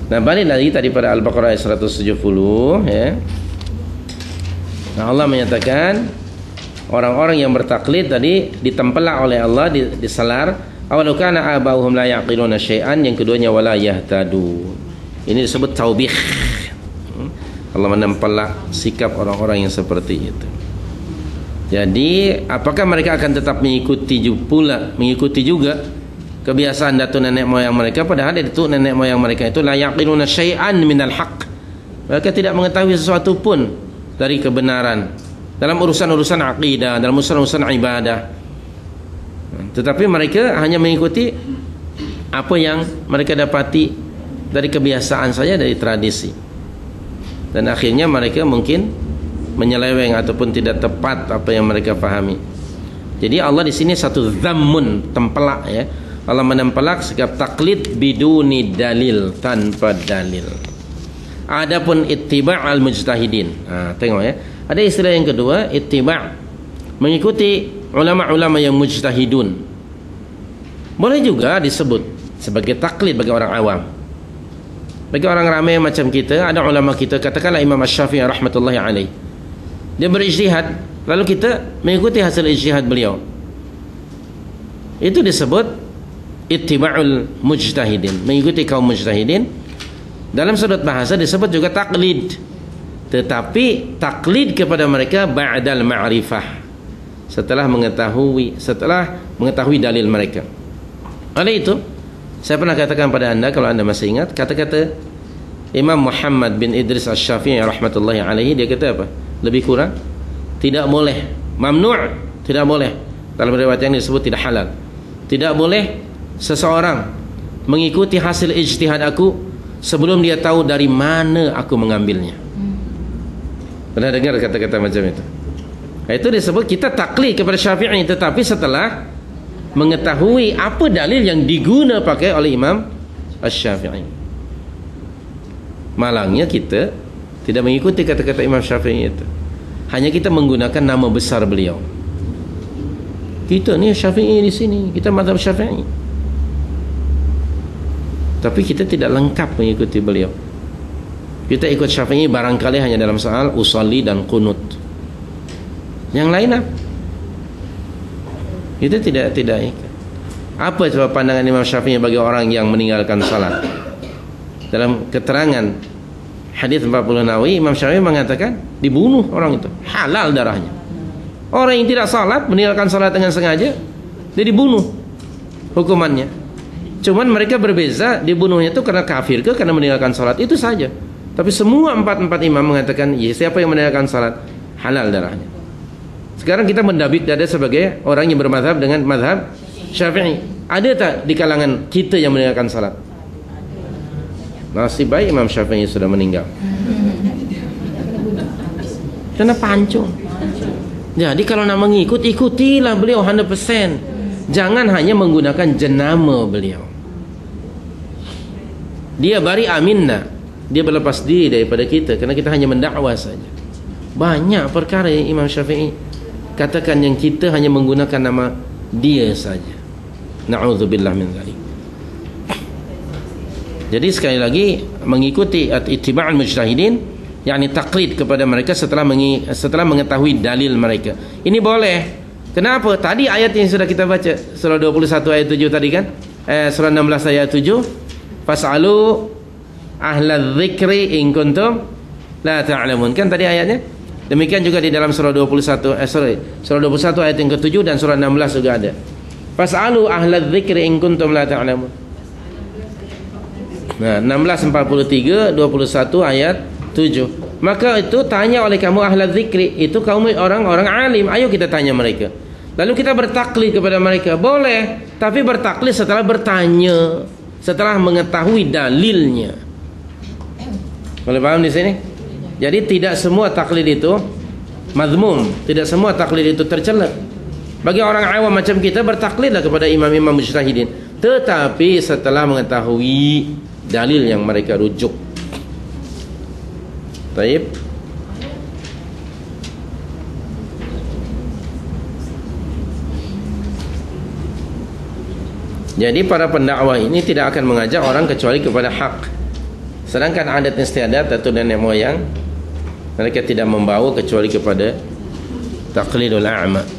Nah, balik lagi tadi pada Al-Baqarah ayat 170 ya. Nah, Allah menyatakan orang-orang yang bertaklid tadi ditempelak oleh Allah, diselar, awalau kana abauhum la yaqiluna syai'an, yang keduanya wala yahtadun. Ini disebut taubih. Allah menempelak sikap orang-orang yang seperti itu. Jadi apakah mereka akan tetap mengikuti juga kebiasaan datu nenek moyang mereka, padahal itu nenek moyang mereka itu la yaqiluna syai'an minal haqq. Mereka tidak mengetahui sesuatu pun dari kebenaran dalam urusan-urusan akidah, dalam urusan-urusan ibadah. Tetapi mereka hanya mengikuti apa yang mereka dapati dari kebiasaan saja, dari tradisi. Dan akhirnya mereka mungkin menyeleweng ataupun tidak tepat apa yang mereka pahami. Jadi Allah di sini satu zammun, tempelak ya. Allah menempelak sikap taklid biduni dalil, tanpa dalil. Adapun ittiba' al-mujtahidin. Tengok ya. Ada istilah yang kedua, ittiba', mengikuti ulama-ulama yang mujtahidun. Boleh juga disebut sebagai taklid bagi orang awam. Bagi orang ramai macam kita, ada ulama kita, katakanlah Imam Asy-Syafi'i rahmatullahi alaih. Dia berijtihad, lalu kita mengikuti hasil ijtihad beliau. Itu disebut ittiba'ul mujtahidin, mengikuti kaum mujtahidin. Dalam sudut bahasa disebut juga taklid, tetapi taklid kepada mereka ba'dal ma'rifah, setelah mengetahui dalil mereka. Oleh itu, saya pernah katakan pada anda, kalau anda masih ingat, kata-kata Imam Muhammad bin Idris Asy-Syafi'i rahmatullahi alaihi, dia kata apa? Lebih kurang, tidak boleh, mamnu', tidak boleh. Dalam riwayat yang disebut tidak halal. Tidak boleh seseorang mengikuti hasil ijtihad aku sebelum dia tahu dari mana aku mengambilnya. Pernah dengar kata-kata macam itu? Itu disebut kita taklid kepada Syafi'i, tetapi setelah mengetahui apa dalil yang diguna pakai oleh Imam Asy-Syafi'i. Malangnya kita tidak mengikuti kata-kata Imam Syafi'i itu. Hanya kita menggunakan nama besar beliau. Kita ni Syafi'i di sini, kita mazhab Syafi'i. Tapi kita tidak lengkap mengikuti beliau. Kita ikut Syafi'i barangkali hanya dalam soal usolli dan qunut. Yang lain apa? Kita tidak ikut. Apa sebab pandangan Imam Syafi'i bagi orang yang meninggalkan salat? Dalam keterangan hadis 40 Nawawi, Imam Syafi'i mengatakan dibunuh orang itu, halal darahnya. Orang yang tidak salat, meninggalkan salat dengan sengaja, dia dibunuh hukumannya. Cuman mereka berbeza, dibunuhnya itu karena kafir ke karena meninggalkan salat, itu saja. Tapi semua empat imam mengatakan, ya, siapa yang meninggalkan salat, halal darahnya. Sekarang kita mendabik dada sebagai orang yang bermazhab dengan mazhab Syafi'i. Ada tak di kalangan kita yang meninggalkan salat? Nasib baik Imam Syafi'i sudah meninggal. Karena pancung. Jadi kalau nak mengikut, ikutilah beliau 100%. Jangan hanya menggunakan jenama beliau. Dia bari aminna, dia berlepas diri daripada kita, karena kita hanya mendakwah saja. Banyak perkara yang Imam Syafi'i katakan yang kita hanya menggunakan nama dia saja. Na'udzubillah min dzalik. Jadi sekali lagi, mengikuti ittiba'ul mujtahidin, yakni taklid kepada mereka setelah mengetahui dalil mereka. Ini boleh. Kenapa? Tadi ayat yang sudah kita baca, surah 21 ayat 7 tadi kan? Surah 16 ayat 7. Fas'alu ahlal dzikri in kuntum la ta'lamun. Kan tadi ayatnya? Demikian juga di dalam surah 21 surah 21 ayat yang ke-7 dan surah 16 juga ada. Fas'alu ahlal dzikri in kuntum la ta'lamun. Nah, 16:43 21 ayat 7. Maka itu tanya oleh kamu ahlal dzikri, itu kaum orang-orang alim, ayo kita tanya mereka. Lalu kita bertaklid kepada mereka, boleh, tapi bertaklid setelah bertanya, setelah mengetahui dalilnya. Boleh paham di sini? Jadi tidak semua taklid itu mazmum, tidak semua taklid itu tercela. Bagi orang awam macam kita, bertaklidlah kepada imam-imam mujtahidin, tetapi setelah mengetahui dalil yang mereka rujuk. Baik. Jadi para pendakwah ini tidak akan mengajak orang kecuali kepada hak. Sedangkan adat istiadat atau nenek moyang, mereka tidak membawa kecuali kepada taqlidul a'ma.